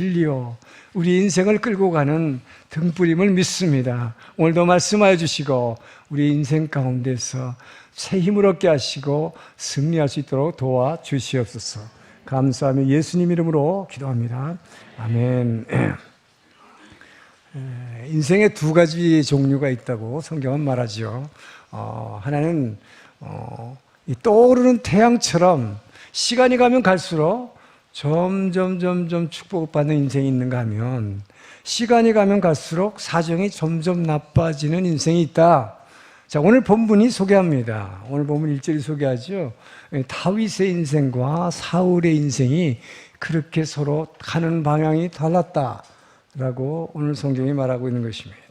진리요 우리 인생을 끌고 가는 등불임을 믿습니다. 오늘도 말씀하여 주시고 우리 인생 가운데서 새 힘을 얻게 하시고 승리할 수 있도록 도와주시옵소서. 감사하며 예수님 이름으로 기도합니다. 아멘. 인생에 두 가지 종류가 있다고 성경은 말하죠. 하나는 이 떠오르는 태양처럼 시간이 가면 갈수록 점점 축복을 받는 인생이 있는가 하면 시간이 가면 갈수록 사정이 점점 나빠지는 인생이 있다. 자, 오늘 본문이 소개합니다. 오늘 본문 1절이 소개하죠. 다윗의 인생과 사울의 인생이 그렇게 서로 가는 방향이 달랐다라고 오늘 성경이 말하고 있는 것입니다.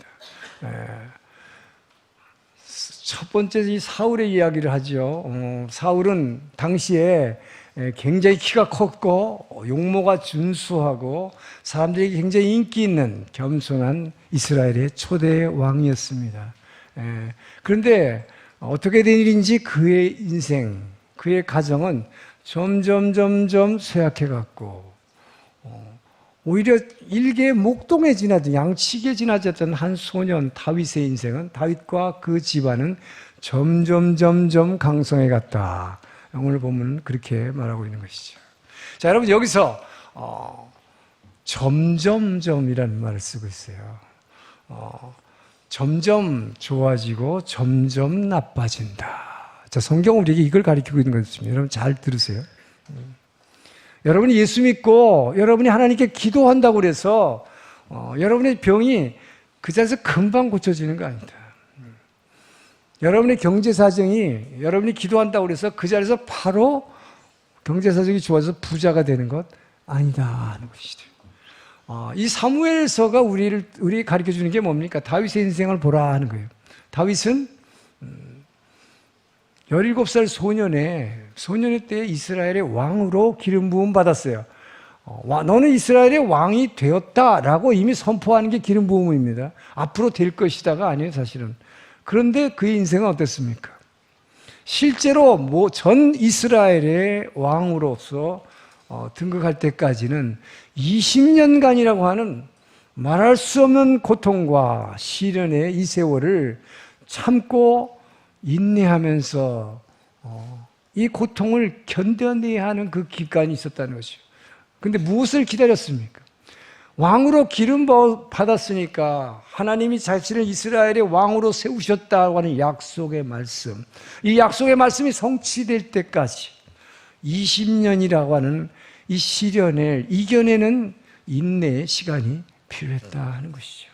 첫 번째 이 사울의 이야기를 하죠. 사울은 당시에 굉장히 키가 컸고 용모가 준수하고 사람들에게 굉장히 인기 있는 겸손한 이스라엘의 초대 왕이었습니다. 그런데 어떻게 된 일인지 그의 인생, 그의 가정은 점점 쇠약해갔고 오히려 일개의 목동에 지나던 양치기에 지나졌던 한 소년 다윗의 인생은 다윗과 그 집안은 점점 강성해갔다. 오늘 보면 그렇게 말하고 있는 것이죠. 자, 여러분 여기서 점점이라는 말을 쓰고 있어요. 점점 좋아지고 점점 나빠진다. 자, 성경은 우리에게 이걸 가르치고 있는 것입니다. 여러분 잘 들으세요. 여러분이 예수 믿고 여러분이 하나님께 기도한다고 해서 여러분의 병이 그 자리에서 금방 고쳐지는 거 아니다. 여러분의 경제 사정이 여러분이 기도한다고 해서 그 자리에서 바로 경제 사정이 좋아져서 부자가 되는 것 아니다 하는 것이죠. 이 사무엘서가 우리 가르쳐 주는 게 뭡니까? 다윗의 인생을 보라 하는 거예요. 다윗은 17살 소년의 때 이스라엘의 왕으로 기름 부음 받았어요. 너는 이스라엘의 왕이 되었다라고 이미 선포하는 게 기름 부음입니다. 앞으로 될 것이다가 아니에요, 사실은. 그런데 그의 인생은 어땠습니까? 실제로 전 이스라엘의 왕으로서 등극할 때까지는 20년간이라고 하는 말할 수 없는 고통과 시련의 이 세월을 참고 인내하면서 이 고통을 견뎌내야 하는 그 기간이 있었다는 것이죠. 그런데 무엇을 기다렸습니까? 왕으로 기름 받았으니까 하나님이 자신을 이스라엘의 왕으로 세우셨다고 하는 약속의 말씀, 이 약속의 말씀이 성취될 때까지 20년이라고 하는 이 시련을 이겨내는 인내의 시간이 필요했다 하는 것이죠.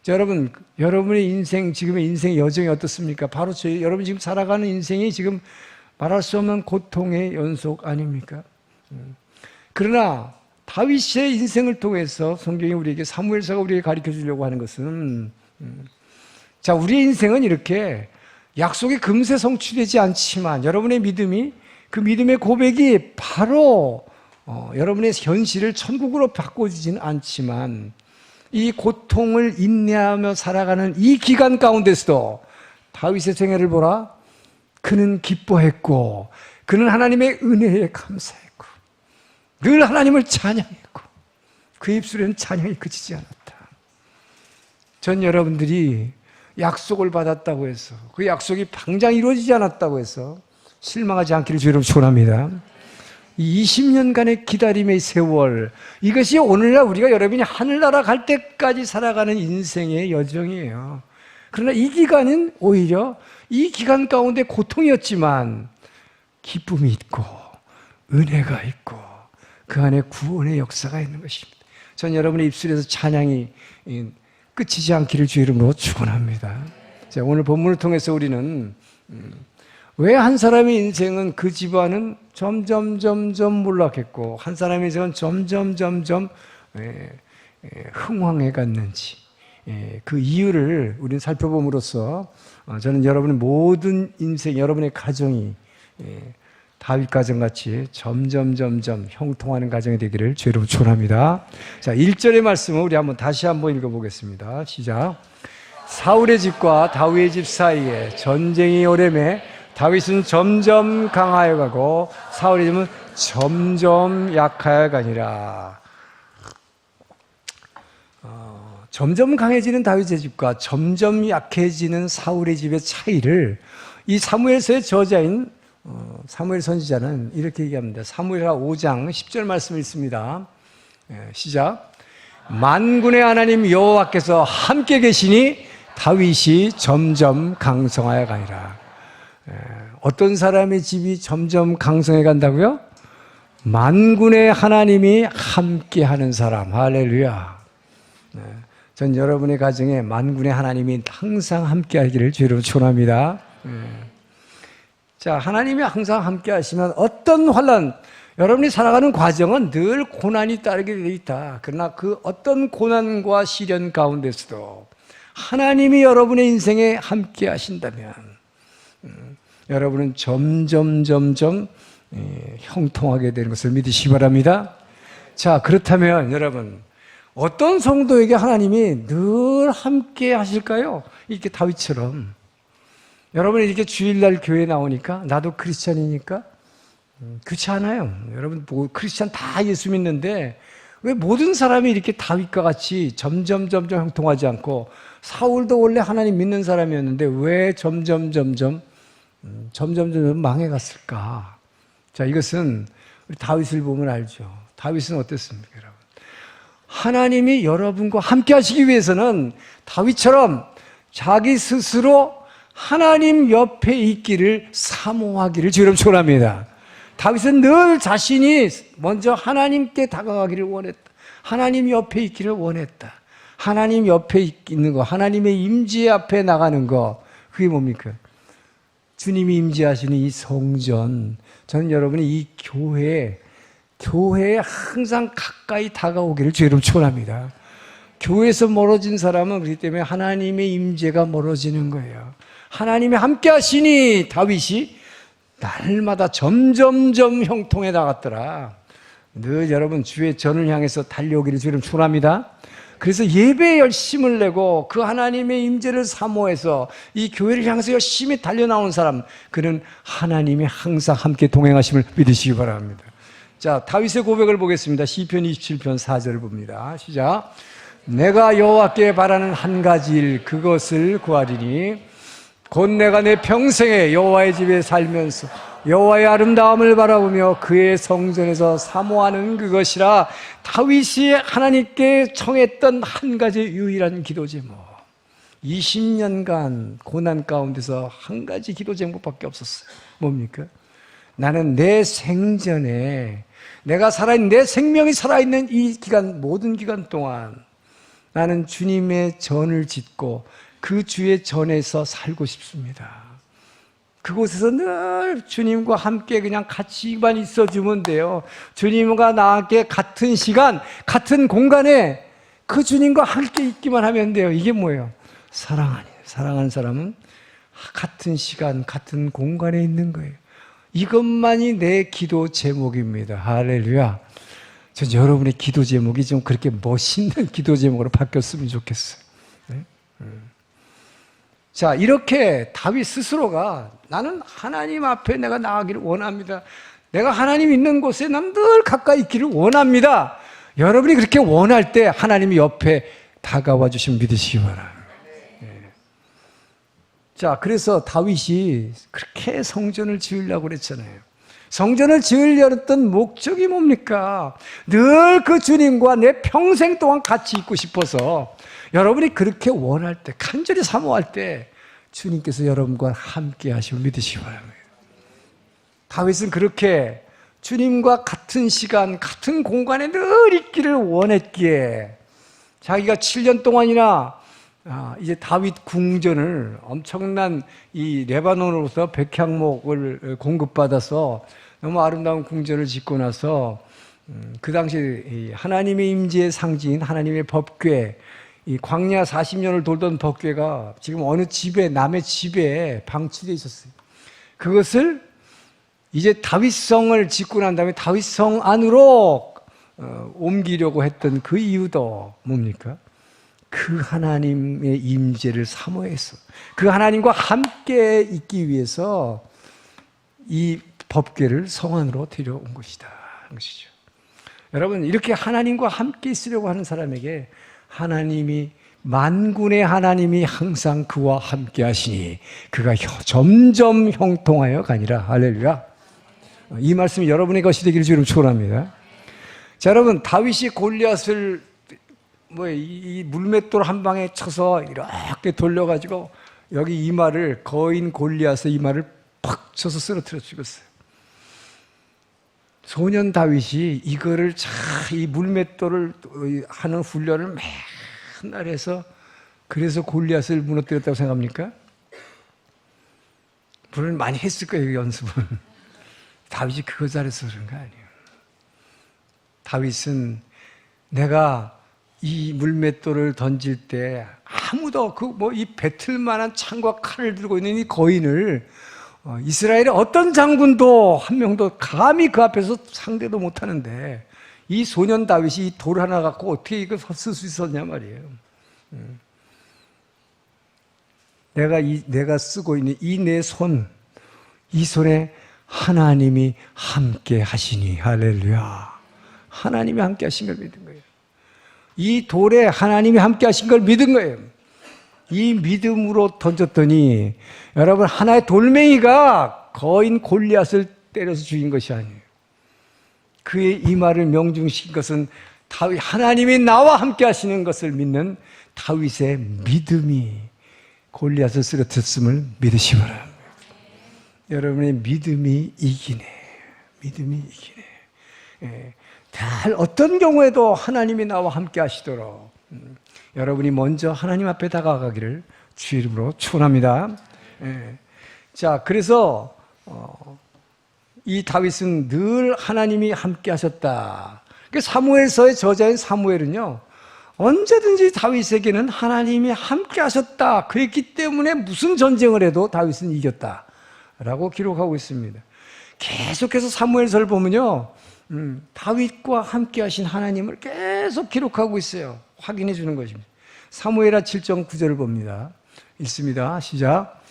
자, 여러분, 여러분의 인생, 지금의 인생 여정이 어떻습니까? 바로 여러분이 지금 살아가는 인생이 지금 말할 수 없는 고통의 연속 아닙니까? 그러나 다윗의 인생을 통해서 성경이 우리에게 사무엘서가 우리에게 가르쳐 주려고 하는 것은 자, 우리의 인생은 이렇게 약속이 금세 성취되지 않지만 여러분의 믿음이 그 믿음의 고백이 바로 여러분의 현실을 천국으로 바꿔주지는 않지만 이 고통을 인내하며 살아가는 이 기간 가운데서도 다윗의 생애를 보라. 그는 기뻐했고 그는 하나님의 은혜에 감사했고 늘 하나님을 찬양했고 그 입술에는 찬양이 그치지 않았다. 전 여러분들이 약속을 받았다고 해서 그 약속이 당장 이루어지지 않았다고 해서 실망하지 않기를 주의로 축원합니다. 이 20년간의 기다림의 세월, 이것이 오늘날 우리가 여러분이 하늘나라 갈 때까지 살아가는 인생의 여정이에요. 그러나 이 기간은 오히려 이 기간 가운데 고통이었지만 기쁨이 있고 은혜가 있고 그 안에 구원의 역사가 있는 것입니다. 전 여러분의 입술에서 찬양이 끝이지 않기를 주의 이름으로 축원합니다. 자, 오늘 본문을 통해서 우리는 왜 한 사람의 인생은 그 집안은 점점 몰락했고 한 사람의 인생은 점점 흥황해 갔는지 그 이유를 우리는 살펴봄으로써 저는 여러분의 모든 인생, 여러분의 가정이 다윗 가정같이 점점 형통하는 가정이 되기를 주로 축원합니다. 자, 1절의 말씀을 우리 다시 한번 읽어보겠습니다. 시작. 사울의 집과 다윗의 집 사이에 전쟁이 오래매 다윗은 점점 강하여 가고 사울의 집은 점점 약하여 가니라. 점점 강해지는 다윗의 집과 점점 약해지는 사울의 집의 차이를 이 사무엘서의 저자인 사무엘 선지자는 이렇게 얘기합니다. 사무엘하 5장 10절 말씀을 읽습니다. 시작. 만군의 하나님 여호와께서 함께 계시니 다윗이 점점 강성하여 가니라. 어떤 사람의 집이 점점 강성해 간다고요? 만군의 하나님이 함께 하는 사람. 할렐루야. 전 여러분의 가정에 만군의 하나님이 항상 함께 하기를 주로 축원합니다. 자, 하나님이 항상 함께 하시면 어떤 환난, 여러분이 살아가는 과정은 늘 고난이 따르게 되어 있다. 그러나 그 어떤 고난과 시련 가운데서도 하나님이 여러분의 인생에 함께 하신다면 여러분은 점점 형통하게 되는 것을 믿으시기 바랍니다. 자, 그렇다면 여러분, 어떤 성도에게 하나님이 늘 함께 하실까요? 이렇게 다윗처럼. 여러분이 이렇게 주일날 교회에 나오니까 나도 크리스찬이니까 그렇지 않아요. 여러분 크리스찬 다 예수 믿는데 왜 모든 사람이 이렇게 다윗과 같이 점점 형통하지 않고, 사울도 원래 하나님 믿는 사람이었는데 왜 점점 망해갔을까? 자, 이것은 우리 다윗을 보면 알죠. 다윗은 어땠습니까, 여러분? 하나님이 여러분과 함께 하시기 위해서는 다윗처럼 자기 스스로 하나님 옆에 있기를 사모하기를 주로 축원합니다. 다윗은 늘 자신이 먼저 하나님께 다가가기를 원했다. 하나님 옆에 있기를 원했다. 하나님 옆에 있는 거, 하나님의 임재 앞에 나가는 거, 그게 뭡니까? 주님이 임재하시는 이 성전, 저는 여러분이 이 교회에 항상 가까이 다가오기를 주로 축원합니다. 교회에서 멀어진 사람은 그렇기 때문에 하나님의 임재가 멀어지는 거예요. 하나님이 함께 하시니 다윗이 날마다 점점 형통해 나갔더라. 늘 여러분 주의 전을 향해서 달려오기를 주님 축원합니다. 그래서 예배에 열심을 내고 그 하나님의 임재를 사모해서 이 교회를 향해서 열심히 달려나온 사람, 그는 하나님이 항상 함께 동행하심을 믿으시기 바랍니다. 자, 다윗의 고백을 보겠습니다. 시편 27편 4절을 봅니다. 시작. 내가 여호와께 바라는 한 가지 일, 그것을 구하리니 곧 내가 내 평생에 여호와의 집에 살면서 여호와의 아름다움을 바라보며 그의 성전에서 사모하는 그것이라. 다윗이 하나님께 청했던 한 가지 유일한 기도 제목, 20년간 고난 가운데서 한 가지 기도 제목밖에 없었어요. 뭡니까? 나는 내 생전에, 내가 살아있는, 내 생명이 살아있는 이 기간, 모든 기간 동안 나는 주님의 전을 짓고 그 주의 전에서 살고 싶습니다. 그곳에서 늘 주님과 함께 그냥 같이만 있어주면 돼요. 주님과 나에게 같은 시간, 같은 공간에 그 주님과 함께 있기만 하면 돼요. 이게 뭐예요? 사랑 아니에요. 사랑하는 사람은 같은 시간, 같은 공간에 있는 거예요. 이것만이 내 기도 제목입니다. 할렐루야. 전 여러분의 기도 제목이 좀 그렇게 멋있는 기도 제목으로 바뀌었으면 좋겠어요. 네? 자, 이렇게 다윗 스스로가 나는 하나님 앞에 내가 나가기를 원합니다. 내가 하나님 있는 곳에 난 늘 가까이 있기를 원합니다. 여러분이 그렇게 원할 때 하나님이 옆에 다가와 주시면 믿으시기 바랍니다. 자, 그래서 다윗이 그렇게 성전을 지으려고 그랬잖아요. 성전을 지으려던 목적이 뭡니까? 늘 그 주님과 내 평생 동안 같이 있고 싶어서, 여러분이 그렇게 원할 때, 간절히 사모할 때 주님께서 여러분과 함께 하시고 믿으시기 바랍니다. 다윗은 그렇게 주님과 같은 시간, 같은 공간에 늘 있기를 원했기에 자기가 7년 동안이나 이제 다윗 궁전을 엄청난 이 레바논으로부터 백향목을 공급받아서 너무 아름다운 궁전을 짓고 나서 그 당시 하나님의 임재의 상징인 하나님의 법궤, 이 광야 40년을 돌던 법궤가 지금 어느 집에, 남의 집에 방치되어 있었어요. 그것을 이제 다윗성을 짓고 난 다음에 다윗성 안으로 옮기려고 했던 그 이유도 뭡니까? 그 하나님의 임재를 사모해서, 그 하나님과 함께 있기 위해서 이 법궤를 성 안으로 데려온 것이다 하는 것이죠. 여러분, 이렇게 하나님과 함께 있으려고 하는 사람에게 하나님이 만군의 하나님이 항상 그와 함께 하시니 그가 점점 형통하여 가니라. 할렐루야. 이 말씀이 여러분의 것이 되기를 주님 축원합니다. 자, 여러분, 다윗이 골리앗을 이 물맷돌 한 방에 쳐서 이렇게 돌려가지고 여기 이마를, 거인 골리앗의 이마를 팍 쳐서 쓰러뜨려 죽였어요. 소년 다윗이 이거를 이 물맷돌을 하는 훈련을 맨날 해서 그래서 골리앗을 무너뜨렸다고 생각합니까? 물론 많이 했을 거예요, 연습을. 다윗이 그거 잘해서 그런 거 아니에요. 다윗은 내가 이 물맷돌을 던질 때 아무도 이 배틀만한 창과 칼을 들고 있는 이 거인을 이스라엘의 어떤 장군도 한 명도 감히 그 앞에서 상대도 못하는데 이 소년 다윗이 이 돌 하나 갖고 어떻게 이걸 쓸 수 있었냐 말이에요. 내가 쓰고 있는 이 내 손, 이 손에 하나님이 함께 하시니. 할렐루야. 하나님이 함께 하신 걸 믿은 거예요. 이 돌에 하나님이 함께 하신 걸 믿은 거예요. 이 믿음으로 던졌더니 여러분, 하나의 돌멩이가 거인 골리앗을 때려서 죽인 것이 아니에요. 그의 이마를 명중시킨 것은 하나님이 나와 함께 하시는 것을 믿는 다윗의 믿음이 골리앗을 쓰러뜨렸음을 믿으시 바랍니다. 여러분의 믿음이 이기네. 믿음이 이기네. 잘 어떤 경우에도 하나님이 나와 함께 하시도록 여러분이 먼저 하나님 앞에 다가가기를 주의 이름으로 축원합니다. 자, 그래서 이 다윗은 늘 하나님이 함께 하셨다. 사무엘서의 저자인 사무엘은요, 언제든지 다윗에게는 하나님이 함께 하셨다. 그랬기 때문에 무슨 전쟁을 해도 다윗은 이겼다라고 기록하고 있습니다. 계속해서 사무엘서를 보면요, 다윗과 함께 하신 하나님을 계속 기록하고 있어요. 확인해 주는 것입니다. 사무엘하 7장 9절을 봅니다. 읽습니다. 시작.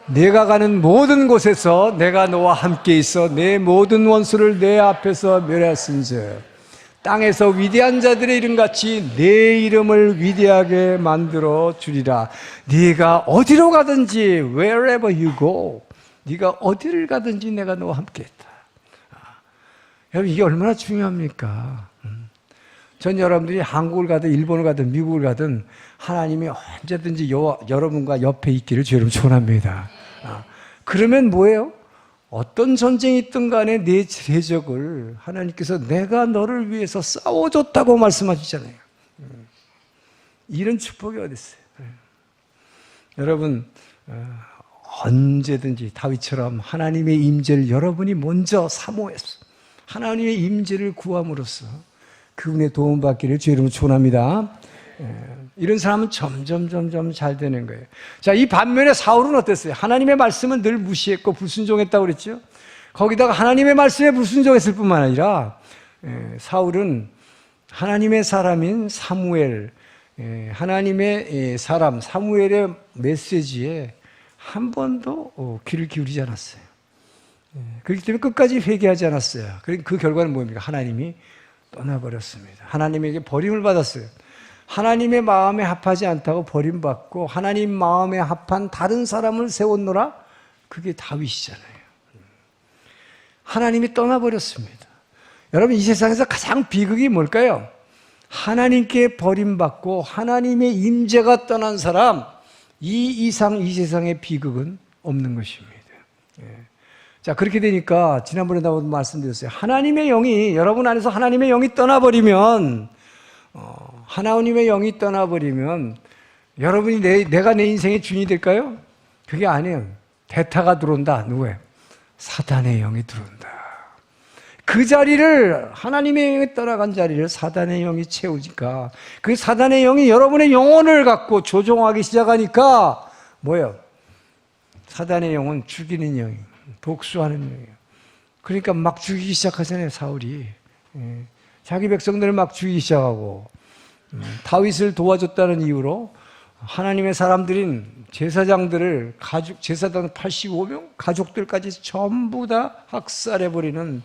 내가 가는 모든 곳에서 내가 너와 함께 있어 내 모든 원수를 내 앞에서 멸하였은즉 땅에서 위대한 자들의 이름같이 내 이름을 위대하게 만들어 주리라. 네가 어디로 가든지 wherever you go, 네가 어디를 가든지 내가 너와 함께 했다. 여러분, 이게 얼마나 중요합니까? 전 여러분들이 한국을 가든 일본을 가든 미국을 가든 하나님이 언제든지 여러분과 옆에 있기를 주의 이름으로 축원합니다. 그러면 뭐예요? 어떤 전쟁이 있든 간에 내 대적을 하나님께서 내가 너를 위해서 싸워줬다고 말씀하시잖아요. 이런 축복이 어디 있어요? 여러분, 언제든지 다윗처럼 하나님의 임재를 여러분이 먼저 사모해서 하나님의 임재를 구함으로써 그분의 도움받기를 주의 이름으로 축원합니다. 이런 사람은 점점 잘 되는 거예요. 자, 이 반면에 사울은 어땠어요? 하나님의 말씀은 늘 무시했고 불순종했다고 그랬죠. 거기다가 하나님의 말씀에 불순종했을 뿐만 아니라 사울은 하나님의 사람인 사무엘, 하나님의 사람 사무엘의 메시지에 한 번도 귀를 기울이지 않았어요. 그렇기 때문에 끝까지 회개하지 않았어요. 그 결과는 뭡니까? 하나님이 떠나버렸습니다. 하나님에게 버림을 받았어요. 하나님의 마음에 합하지 않다고 버림받고 하나님 마음에 합한 다른 사람을 세웠노라? 그게 다윗이잖아요. 하나님이 떠나버렸습니다. 여러분, 이 세상에서 가장 비극이 뭘까요? 하나님께 버림받고 하나님의 임재가 떠난 사람, 이 이상 이 세상의 비극은 없는 것입니다. 자, 그렇게 되니까 지난번에 나도 말씀드렸어요. 하나님의 영이, 여러분 안에서 하나님의 영이 떠나버리면, 하나님의 영이 떠나버리면 여러분이 내가 내 인생의 주인이 될까요? 그게 아니에요. 대타가 들어온다. 누구예요? 사단의 영이 들어온다. 그 자리를, 하나님의 영이 떠나간 자리를 사단의 영이 채우니까 그 사단의 영이 여러분의 영혼을 갖고 조종하기 시작하니까 뭐예요? 사단의 영은 죽이는 영이에요. 복수하는 영이에요. 그러니까 막 죽이기 시작하잖아요, 사울이. 자기 백성들을 막 죽이기 시작하고, 다윗을 도와줬다는 이유로 하나님의 사람들인 제사장들을, 제사장 85명 가족들까지 전부 다 학살해버리는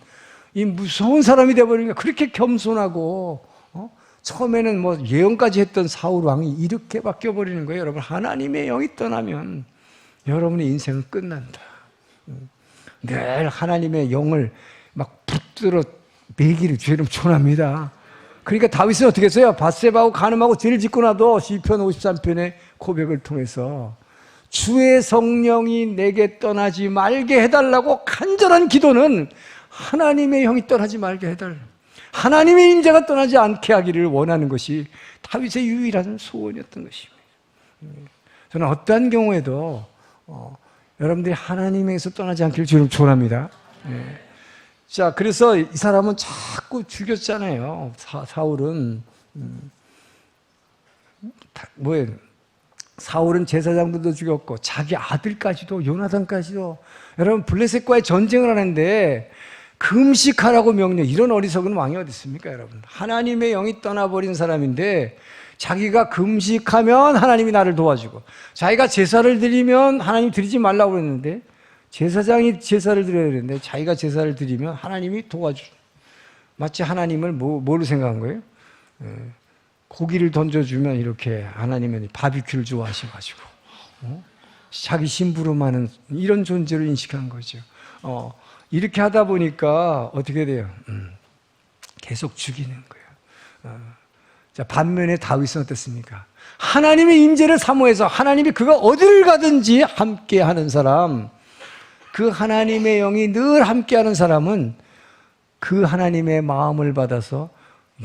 이 무서운 사람이 되어버리니까 그렇게 겸손하고 처음에는 뭐 예언까지 했던 사울 왕이 이렇게 바뀌어버리는 거예요. 여러분, 하나님의 영이 떠나면 여러분의 인생은 끝난다. 늘 하나님의 영을 막 붙들어 매기를 죄를 촌합니다. 그러니까 다윗은 어떻게 했어요? 밧세바하고 간음하고 죄를 짓고 나도 시편 53편의 고백을 통해서 주의 성령이 내게 떠나지 말게 해달라고 간절한 기도는 하나님의 영이 떠나지 말게 해달라, 하나님의 임재가 떠나지 않게 하기를 원하는 것이 다윗의 유일한 소원이었던 것입니다. 저는 어떠한 경우에도 여러분들이 하나님에게서 떠나지 않기를 주님 축원합니다. 자, 그래서 이 사람은 자꾸 죽였잖아요. 사울은 뭐예요? 사울은 제사장들도 죽였고 자기 아들까지도, 요나단까지도. 여러분, 블레셋과의 전쟁을 하는데 금식하라고 명령, 이런 어리석은 왕이 어디 있습니까, 여러분? 하나님의 영이 떠나버린 사람인데 자기가 금식하면 하나님이 나를 도와주고, 자기가 제사를 드리면 하나님 드리지 말라고 그랬는데, 제사장이 제사를 드려야 되는데 자기가 제사를 드리면 하나님이 도와주고, 마치 하나님을 뭐로 생각한 거예요? 고기를 던져주면 이렇게 하나님은 바비큐를 좋아하셔가지고 자기 심부름하는 이런 존재로 인식한 거죠. 이렇게 하다 보니까 어떻게 돼요? 계속 죽이는 거예요. 자, 반면에 다윗은 어땠습니까? 하나님의 임재를 사모해서 하나님이 그가 어디를 가든지 함께하는 사람, 그 하나님의 영이 늘 함께하는 사람은 그 하나님의 마음을 받아서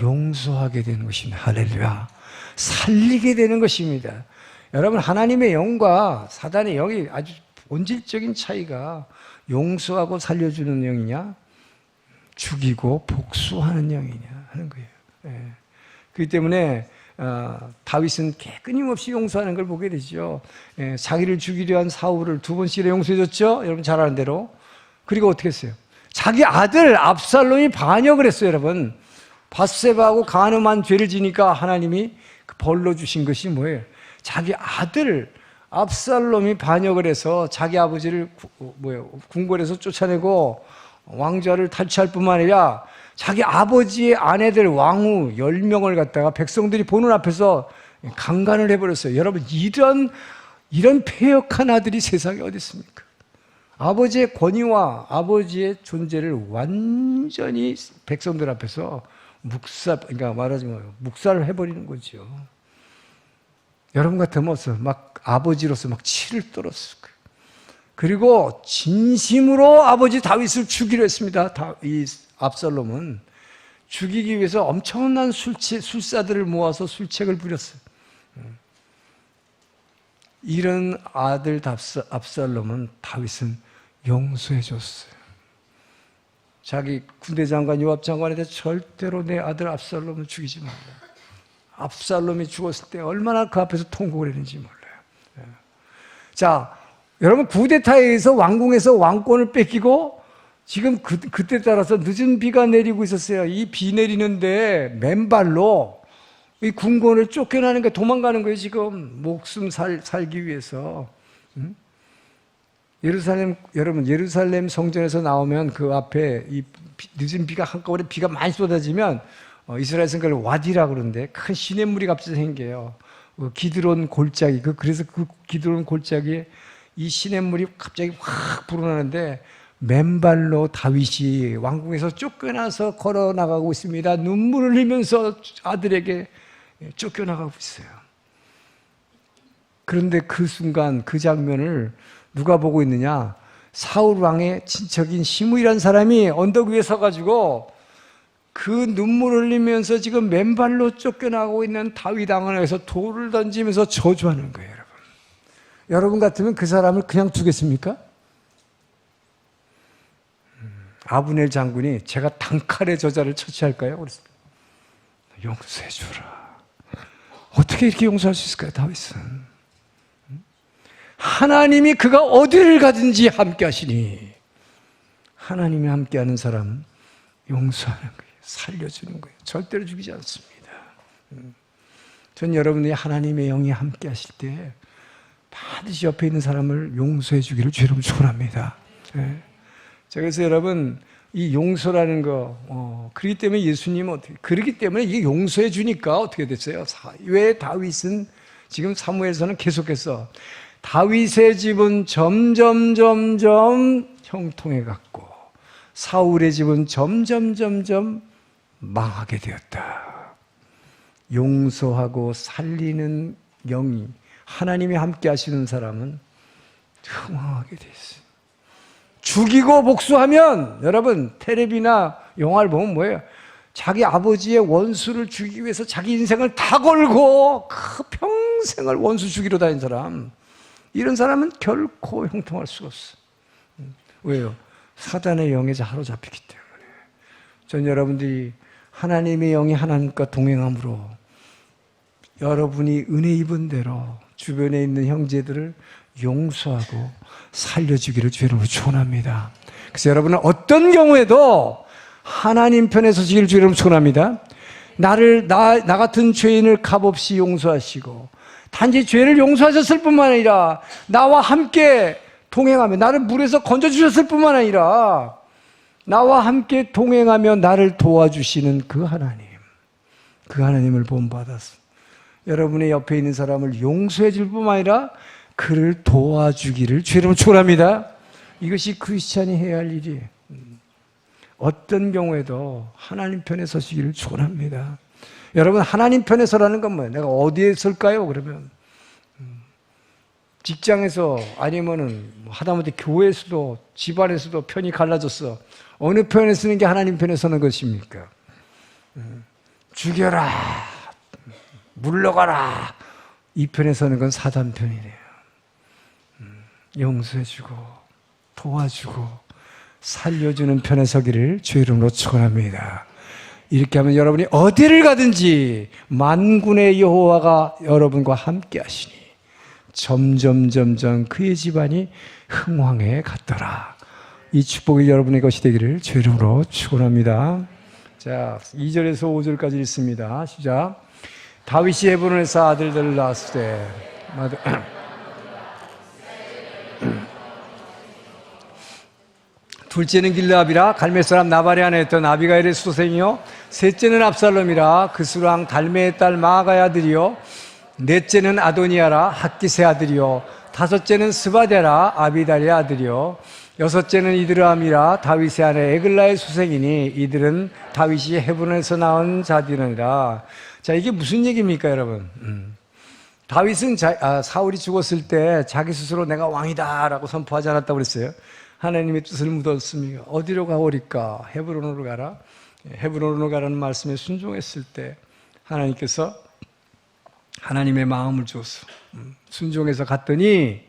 용서하게 되는 것입니다. 할렐루야. 살리게 되는 것입니다. 여러분, 하나님의 영과 사단의 영이 아주 본질적인 차이가 용서하고 살려주는 영이냐, 죽이고 복수하는 영이냐 하는 거예요. 그렇기 때문에 다윗은 끊임없이 용서하는 걸 보게 되죠. 자기를 죽이려 한 사울을 2번씩이나 용서해줬죠. 여러분 잘 아는 대로. 그리고 어떻게 했어요? 자기 아들 압살롬이 반역을 했어요. 여러분, 밧세바하고 간음한 죄를 지니까 하나님이 벌로 주신 것이 뭐예요? 자기 아들 압살롬이 반역을 해서 자기 아버지를 궁궐에서 쫓아내고 왕좌를 탈취할 뿐만 아니라 자기 아버지의 아내들 왕후 10명을 갖다가 백성들이 보는 앞에서 강간을 해버렸어요. 여러분, 이런 패역한 아들이 세상에 어디 있습니까? 아버지의 권위와 아버지의 존재를 완전히 백성들 앞에서 그러니까 말하자면 묵살을 해버리는 거죠. 여러분 같으면 막 아버지로서 막 치를 떨었을 거예요. 그리고 진심으로 아버지 다윗을 죽이려 했습니다. 이 압살롬은 죽이기 위해서 엄청난 술사들을 모아서 술책을 부렸어요. 이런 아들 압살롬은 다윗은 용서해 줬어요. 자기 군대 장관 요압 장관에 대해 절대로 내 아들 압살롬을 죽이지 말라. 압살롬이 죽었을 때 얼마나 그 앞에서 통곡을 했는지 몰라요. 자, 여러분, 쿠데타에 의해서 왕궁에서 왕권을 뺏기고 지금 그때 따라서 늦은 비가 내리고 있었어요. 이 비 내리는데 맨발로 이 궁궐을 쫓겨나는 게, 도망가는 거예요. 지금 목숨 살기 위해서. 여러분, 예루살렘 성전에서 나오면 그 앞에 이 늦은 비가 한꺼번에 비가 많이 쏟아지면 이스라엘에서는 그걸 와디라고 그러는데 큰 시냇물이 갑자기 생겨요. 기드론 골짜기, 그래서 그 기드론 골짜기에 이 시냇물이 갑자기 확 불어나는데 맨발로 다윗이 왕궁에서 쫓겨나서 걸어 나가고 있습니다. 눈물을 흘리면서 아들에게 쫓겨나가고 있어요. 그런데 그 순간 그 장면을 누가 보고 있느냐? 사울 왕의 친척인 시므이라는 사람이 언덕 위에 서가지고 그 눈물 흘리면서 지금 맨발로 쫓겨나고 있는 다윗 왕에서 돌을 던지면서 저주하는 거예요. 여러분 같으면 그 사람을 그냥 두겠습니까? 아브넬 장군이 제가 단칼에 저자를 처치할까요? 그랬어요. 용서해 주라. 어떻게 이렇게 용서할 수 있을까요, 다윗은? 하나님이 그가 어디를 가든지 함께 하시니, 하나님이 함께하는 사람은 용서하는 거예요. 살려주는 거예요. 절대로 죽이지 않습니다. 전 여러분이 하나님의 영이 함께 하실 때 반드시 옆에 있는 사람을 용서해 주기를 주로 축원합니다. 자, 그래서 여러분, 이 용서라는 거, 그렇기 때문에 예수님은 그렇기 때문에 이게 용서해 주니까 어떻게 됐어요? 왜 다윗은 지금 사무엘서는 계속해서 다윗의 집은 점점 형통해 갔고 사울의 집은 점점 망하게 되었다. 용서하고 살리는 영이 하나님이 함께 하시는 사람은 흥황하게 돼 있어요. 죽이고 복수하면 여러분 텔레비나 영화를 보면 뭐예요? 자기 아버지의 원수를 죽이기 위해서 자기 인생을 다 걸고 그 평생을 원수 죽이러 다닌 사람, 이런 사람은 결코 형통할 수가 없어. 왜요? 사단의 영에 사로잡히기 때문에. 전 여러분들이 하나님의 영이 하나님과 동행함으로 여러분이 은혜 입은 대로 주변에 있는 형제들을 용서하고 살려주기를 주의 이름으로 축원합니다. 그래서 여러분은 어떤 경우에도 하나님 편에 서시기를 주의 이름으로 축원합니다. 나 같은 죄인을 값없이 용서하시고 단지 죄를 용서하셨을 뿐만 아니라 나와 함께 동행하며 나를 물에서 건져주셨을 뿐만 아니라 나와 함께 동행하며 나를 도와주시는 그 하나님을 본받아서 여러분의 옆에 있는 사람을 용서해 줄 뿐만 아니라 그를 도와주기를 주의 이름으로 축원합니다. 이것이 크리스찬이 해야 할 일이에요. 어떤 경우에도 하나님 편에 서시기를 축원합니다. 여러분, 하나님 편에 서라는 건 뭐예요? 내가 어디에 설까요? 그러면 직장에서 아니면은 하다못해 교회에서도 집안에서도 편이 갈라졌어. 어느 편에 서는 게 하나님 편에 서는 것입니까? 죽여라, 물러가라, 이 편에 서는 건 사단 편이래요. 용서해주고 도와주고 살려주는 편에 서기를 주의 이름으로 축원합니다. 이렇게 하면 여러분이 어디를 가든지 만군의 여호와가 여러분과 함께 하시니 점점 그의 집안이 흥왕해 갔더라. 이 축복이 여러분의 것이 되기를 주의 이름으로 축원합니다. 자, 2절에서 5절까지 읽습니다. 시작. 다윗이 헤브론에서 아들들을 낳았을 때 둘째는 길르압이라 갈멜 사람 나발의 아내였던 아비가일의 수생이요, 셋째는 압살롬이라 그스랑 달메의 딸 마아가의 아들이요, 넷째는 아도니아라 핫기스의 아들이요, 다섯째는 스바데라 아비달의 아들이요, 여섯째는 이드람이라 다윗의 아내 에글라의 수생이니 이들은 다윗이 헤브론에서 낳은 자들이니라. 자, 이게 무슨 얘기입니까, 여러분? 다윗은 사울이 죽었을 때 자기 스스로 내가 왕이다라고 선포하지 않았다고 그랬어요. 하나님의 뜻을 묻었습니다. 어디로 가오리까? 헤브론으로 가라. 헤브론으로 가라는 말씀에 순종했을 때 하나님께서 하나님의 마음을 주었어. 순종해서 갔더니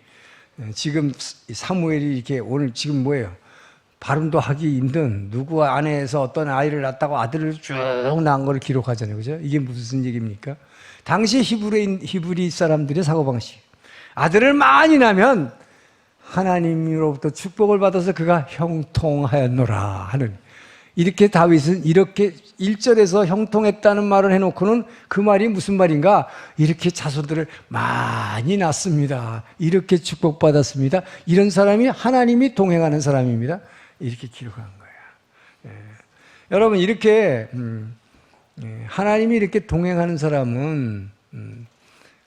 지금 사무엘이 이렇게 오늘 지금 뭐예요? 발음도 하기 힘든 누구 아내에서 어떤 아이를 낳았다고 아들을 쭉 낳은 걸 기록하잖아요. 그죠? 이게 무슨 얘기입니까? 당시 히브리 사람들의 사고방식. 아들을 많이 낳으면 하나님으로부터 축복을 받아서 그가 형통하였노라 하는, 이렇게 다윗은 이렇게 1절에서 형통했다는 말을 해놓고는 그 말이 무슨 말인가? 이렇게 자손들을 많이 낳습니다. 이렇게 축복받았습니다. 이런 사람이 하나님이 동행하는 사람입니다. 이렇게 기록한 거예요. 여러분, 이렇게 하나님이 이렇게 동행하는 사람은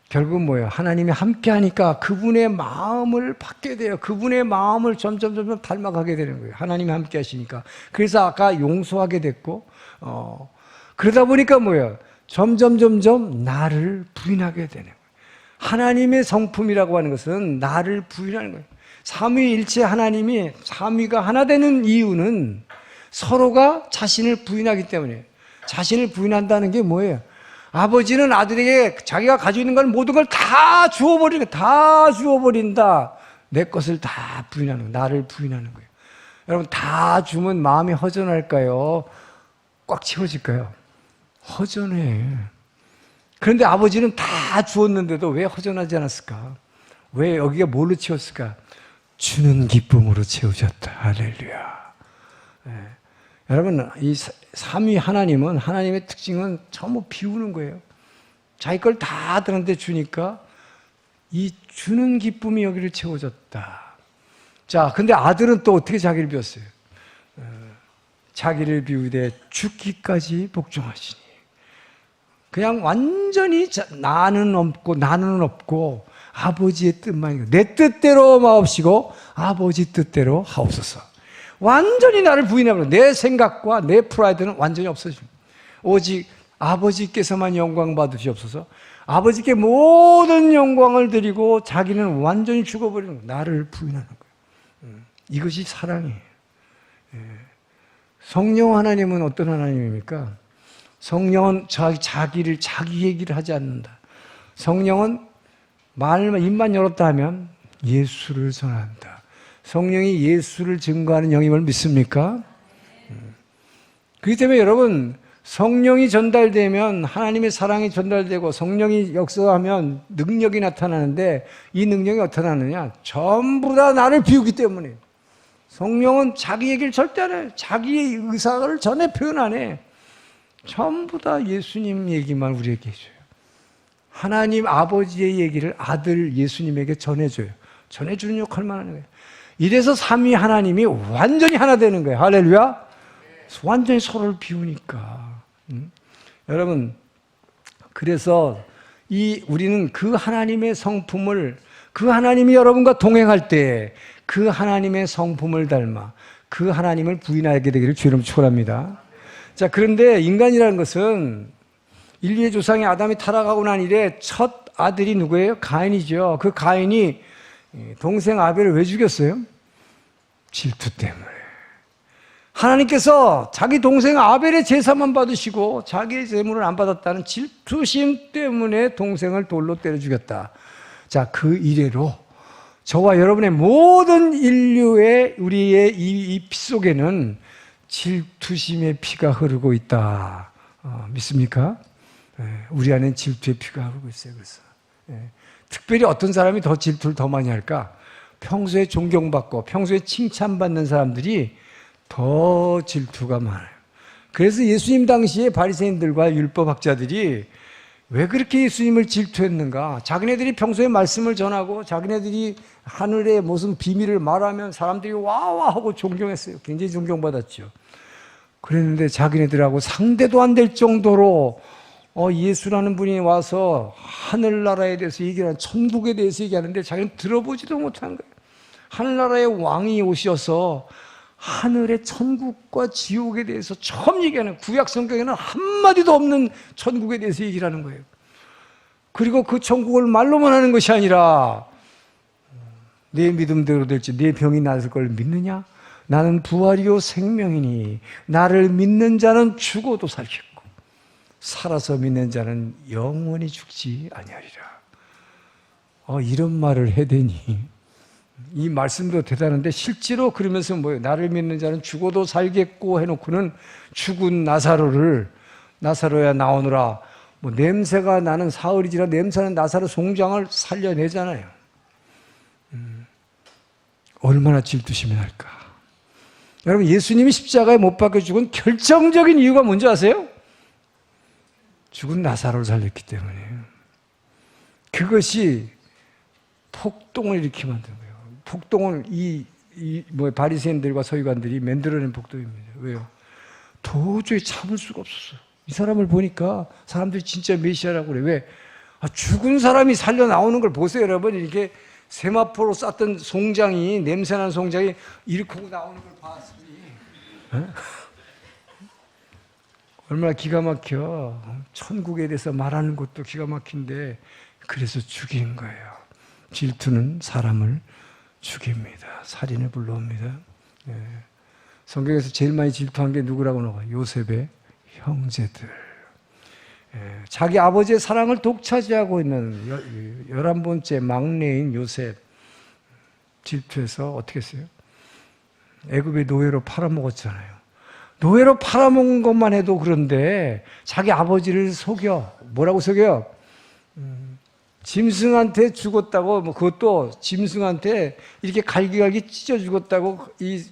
결국 뭐예요? 하나님이 함께 하니까 그분의 마음을 받게 돼요. 그분의 마음을 점점 닮아가게 되는 거예요. 하나님이 함께 하시니까. 그래서 아까 용서하게 됐고, 그러다 보니까 뭐예요? 점점 나를 부인하게 되는 거예요. 하나님의 성품이라고 하는 것은 나를 부인하는 거예요. 삼위일체 하나님이 삼위가 하나 되는 이유는 서로가 자신을 부인하기 때문이에요. 자신을 부인한다는 게 뭐예요? 아버지는 아들에게 자기가 가지고 있는 걸 모든 걸 다 주어버린다. 내 것을 다 부인하는 거예요. 나를 부인하는 거예요. 여러분, 다 주면 마음이 허전할까요? 꽉 채워질까요? 허전해. 그런데 아버지는 다 주었는데도 왜 허전하지 않았을까? 왜 여기가 뭘로 채웠을까? 주는 기쁨으로 채우셨다. 할렐루야. 여러분, 이 삼위 하나님은, 하나님의 특징은 전부 비우는 거예요. 자기 걸 다 아들한테 주니까 이 주는 기쁨이 여기를 채워졌다. 자, 근데 아들은 또 어떻게 자기를 비웠어요? 자기를 비우되 죽기까지 복종하시니. 그냥 완전히 나는 없고 아버지의 뜻만, 내 뜻대로 마옵시고 아버지 뜻대로 하옵소서. 완전히 나를 부인해버려. 내 생각과 내 프라이드는 완전히 없어집니다. 오직 아버지께서만 영광 받으시옵소서. 아버지께 모든 영광을 드리고 자기는 완전히 죽어버리는 거예요. 나를 부인하는 거예요. 이것이 사랑이에요. 성령 하나님은 어떤 하나님입니까? 성령은 자기 얘기를 하지 않는다. 성령은 입만 열었다 하면 예수를 전한다. 성령이 예수를 증거하는 영임을 믿습니까? 그렇기 때문에 여러분, 성령이 전달되면 하나님의 사랑이 전달되고 성령이 역사하면 능력이 나타나는데, 이 능력이 어떻게 나느냐? 전부 다 나를 비우기 때문에. 성령은 자기 얘기를 절대 안 해요. 자기의 의사를 전혀 표현 안 해. 전부 다 예수님 얘기만 우리에게 해줘요. 하나님 아버지의 얘기를 아들 예수님에게 전해줘요. 전해주는 역할만 하는 거예요. 이래서 삼위 하나님이 완전히 하나 되는 거예요. 할렐루야. 완전히 서로를 비우니까. 여러분, 그래서 우리는 그 하나님의 성품을, 그 하나님이 여러분과 동행할 때 그 하나님의 성품을 닮아 그 하나님을 부인하게 되기를 주님 축원합니다. 자, 그런데 인간이라는 것은 인류의 조상이 아담이 타락하고 난 이래 첫 아들이 누구예요? 가인이죠. 그 가인이 동생 아벨을 왜 죽였어요? 질투 때문에. 하나님께서 자기 동생 아벨의 제사만 받으시고 자기의 제물을 안 받았다는 질투심 때문에 동생을 돌로 때려 죽였다. 자, 그 이래로 저와 여러분의 모든 인류의 우리의 이 피 속에는 질투심의 피가 흐르고 있다. 믿습니까? 우리 안엔 질투의 피가 흐르고 있어요. 그래서 특별히 어떤 사람이 더 질투를 더 많이 할까? 평소에 존경받고 평소에 칭찬받는 사람들이 더 질투가 많아요. 그래서 예수님 당시에 바리새인들과 율법학자들이 왜 그렇게 예수님을 질투했는가? 자기네들이 평소에 말씀을 전하고 자기네들이 하늘의 무슨 비밀을 말하면 사람들이 와와 하고 존경했어요. 굉장히 존경받았죠. 그랬는데 자기네들하고 상대도 안 될 정도로 예수라는 분이 와서 하늘나라에 대해서 얘기하는, 천국에 대해서 얘기하는데 자기는 들어보지도 못한 거예요. 하늘나라의 왕이 오셔서 하늘의 천국과 지옥에 대해서 처음 얘기하는, 구약 성경에는 한마디도 없는 천국에 대해서 얘기를 하는 거예요. 그리고 그 천국을 말로만 하는 것이 아니라 내 믿음대로 될지 내 병이 나을 걸 믿느냐? 나는 부활이요 생명이니 나를 믿는 자는 죽어도 살겠고 살아서 믿는 자는 영원히 죽지 아니하리라. 이런 말을 해대니 이 말씀도 대단한데 실제로 그러면서 뭐예요? 나를 믿는 자는 죽어도 살겠고 해놓고는 죽은 나사로야 나오느라, 뭐 냄새가 나는 사흘이지라 냄새나는 나사로 송장을 살려내잖아요. 얼마나 질투심이 날까? 여러분, 예수님이 십자가에 못 박혀 죽은 결정적인 이유가 뭔지 아세요? 죽은 나사로를 살렸기 때문이에요. 그것이 폭동을 일으키게 만든 거예요. 폭동을 바리새인들과 서기관들이 만들어낸 폭동입니다. 왜요? 도저히 참을 수가 없었어요. 이 사람을 보니까 사람들이 진짜 메시아라고 그래. 왜? 죽은 사람이 살려 나오는 걸 보세요, 여러분. 이렇게 세마포로 쌌던 송장이, 냄새나는 송장이 이렇게 하고 나오는 걸 봤으니 얼마나 기가 막혀. 천국에 대해서 말하는 것도 기가 막힌데 그래서 죽인 거예요. 질투는 사람을 죽입니다. 살인을 불러옵니다. 성경에서 제일 많이 질투한 게 누구라고 나와요? 요셉의 형제들. 자기 아버지의 사랑을 독차지하고 있는 11번째 막내인 요셉, 질투해서 어떻게 했어요? 애굽의 노예로 팔아먹었잖아요. 노예로 팔아먹은 것만 해도 그런데 자기 아버지를 속여. 뭐라고 속여? 짐승한테 죽었다고, 그것도 짐승한테 이렇게 갈기갈기 찢어 죽었다고 이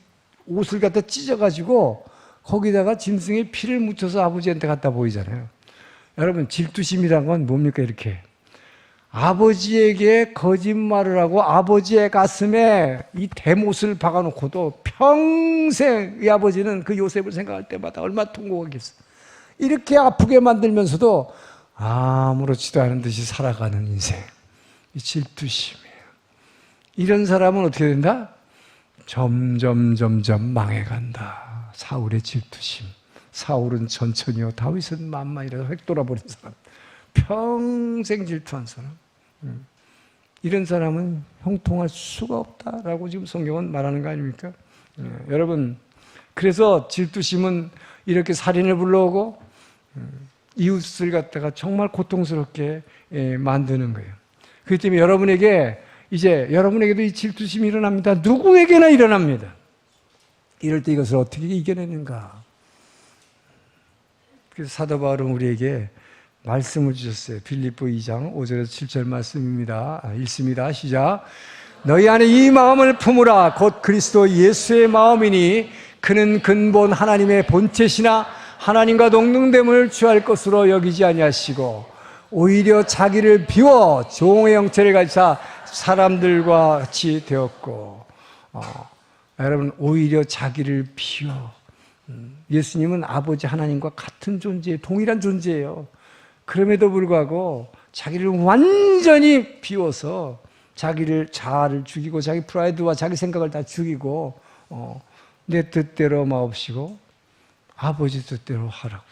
옷을 갖다 찢어가지고 거기다가 짐승의 피를 묻혀서 아버지한테 갖다 보이잖아요. 여러분, 질투심이란 건 뭡니까? 이렇게 아버지에게 거짓말을 하고 아버지의 가슴에 이 대못을 박아놓고도 평생 이 아버지는 그 요셉을 생각할 때마다 얼마나 통곡하겠어. 이렇게 아프게 만들면서도 아무렇지도 않은 듯이 살아가는 인생, 이 질투심이에요. 이런 사람은 어떻게 된다? 점점 망해간다. 사울의 질투심. 사울은 천천히요, 다윗은 만만이라도 획 돌아버린 사람, 평생 질투한 사람. 이런 사람은 형통할 수가 없다라고 지금 성경은 말하는 거 아닙니까? 여러분, 그래서 질투심은 이렇게 살인을 불러오고 이웃을 갖다가 정말 고통스럽게 만드는 거예요. 그렇기 때문에 여러분에게도 이 질투심이 일어납니다. 누구에게나 일어납니다. 이럴 때 이것을 어떻게 이겨내는가? 그래서 사도 바울은 우리에게 말씀을 주셨어요. 빌립보 2장 5절에서 7절 말씀입니다. 읽습니다. 시작. 너희 안에 이 마음을 품으라. 곧 그리스도 예수의 마음이니 그는 근본 하나님의 본체시나 하나님과 동등됨을 취할 것으로 여기지 아니하시고 오히려 자기를 비워 종의 형체를 가지사 사람들과 같이 되었고. 여러분, 오히려 자기를 비워. 예수님은 아버지 하나님과 같은 존재예요. 동일한 존재예요. 그럼에도 불구하고 자기를 완전히 비워서 자기를 자아를 죽이고 자기 프라이드와 자기 생각을 다 죽이고 내 뜻대로 마옵시고 아버지 뜻대로 하라고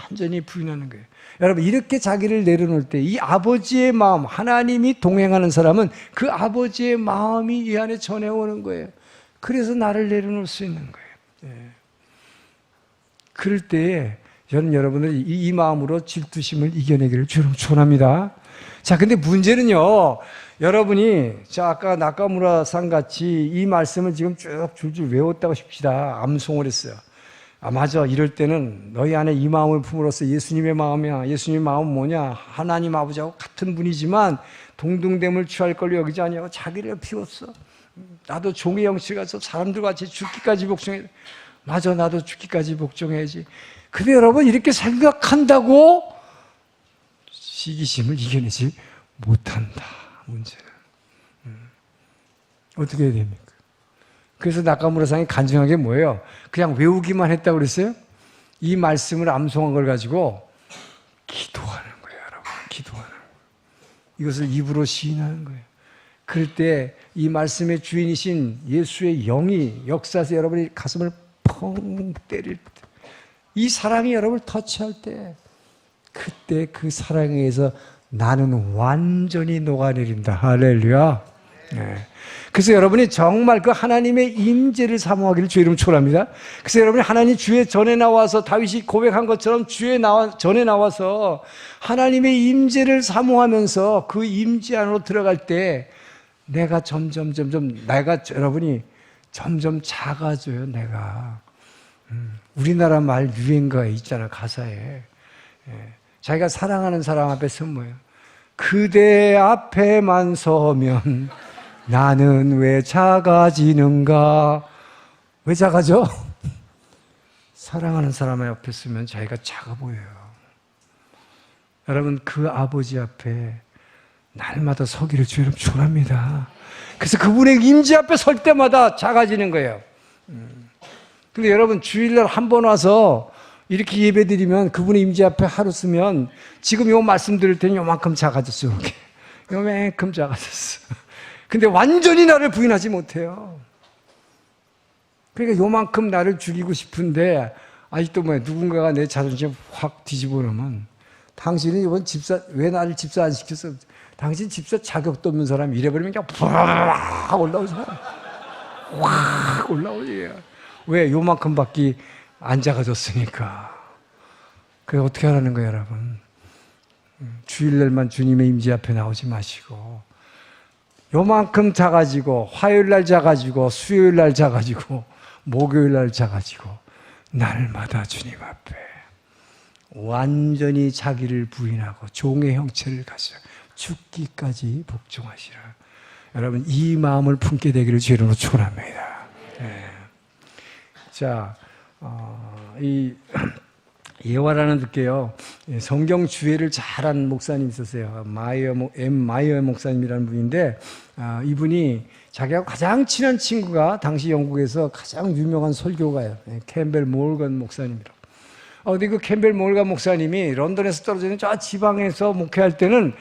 완전히 부인하는 거예요. 여러분, 이렇게 자기를 내려놓을 때 이 아버지의 마음, 하나님이 동행하는 사람은 그 아버지의 마음이 이 안에 전해오는 거예요. 그래서 나를 내려놓을 수 있는 거예요. 그럴 때에 저는 여러분들 이 마음으로 질투심을 이겨내기를 주로 축원합니다. 자, 근데 문제는요, 여러분이 아까 나카무라-상 같이 이 말씀을 지금 쭉 줄줄 외웠다고 싶시다. 암송을 했어요. 맞아. 이럴 때는 너희 안에 이 마음을 품으로써 예수님의 마음이야. 예수님의 마음은 뭐냐? 하나님 아버지하고 같은 분이지만 동등됨을 취할 걸 여기지 아니하고 자기를 비웠어. 나도 종의 형체를 가서 사람들과 같이 죽기까지 복종해. 맞아. 나도 죽기까지 복종해야지. 근데 여러분, 이렇게 생각한다고 시기심을 이겨내지 못한다. 문제는. 어떻게 해야 됩니까? 그래서 나카무라상이 간증한 게 뭐예요? 그냥 외우기만 했다고 그랬어요? 이 말씀을 암송한 걸 가지고 기도하는 거예요, 여러분. 기도하는 거예요. 이것을 입으로 시인하는 거예요. 그럴 때 이 말씀의 주인이신 예수의 영이 역사에서 여러분이 가슴을 펑 때릴 때, 이 사랑이 여러분을 터치할 때, 그때 그 사랑에 의해서 나는 완전히 녹아내린다. 할렐루야. 네. 그래서 여러분이 정말 그 하나님의 임재를 사모하기를 주의 이름 축원합니다. 그래서 여러분이 하나님 주의 전에 나와서 다윗이 고백한 것처럼 전에 나와서 하나님의 임재를 사모하면서 그 임재 안으로 들어갈 때 내가 여러분이 점점 작아져요. 내가 우리나라 말 유행가에 있잖아, 가사에. 자기가 사랑하는 사람 앞에 서면 뭐예요? 그대 앞에만 서면 나는 왜 작아지는가? 왜 작아져? 사랑하는 사람 옆에 서면 자기가 작아 보여요. 여러분, 그 아버지 앞에 날마다 서기를 주님 축원합니다. 그래서 그분의 임재 앞에 설 때마다 작아지는 거예요. 근데 여러분, 주일날 한 번 와서 이렇게 예배드리면 그분의 임재 앞에 하루 쓰면 지금 요 말씀 들을 때는 요만큼 작아졌어. 이렇게 요만큼 작아졌어. 근데 완전히 나를 부인하지 못해요. 그러니까 요만큼 나를 죽이고 싶은데 아직도 누군가가 내 자존심 확 뒤집어 놓으면 당신은 이번 집사 왜 나를 집사 안 시켰어? 당신 집사 자격도 없는 사람 이래버리면 그냥 확 올라오죠. 확 올라오지. 왜? 요만큼밖에 안 작아졌으니까. 그래 어떻게 하라는 거예요, 여러분? 주일날만 주님의 임재 앞에 나오지 마시고 요만큼 작아지고 화요일날 작아지고 수요일날 작아지고 목요일날 작아지고 날마다 주님 앞에 완전히 자기를 부인하고 종의 형체를 가져 죽기까지 복종하시라. 여러분, 이 마음을 품게 되기를 주의 이름으로 축원합니다. 자, 이 예화라는 듣게요. 성경 주해를 잘하는 목사님이 있었어요. 마이어 목사님이라는 분인데, 이분이 자기하고 가장 친한 친구가 당시 영국에서 가장 유명한 설교가예요. 캠벨 몰건 목사님이라고. 근데 그 캠벨 몰건 목사님이 런던에서 떨어져 있는 저 지방에서 목회할 때는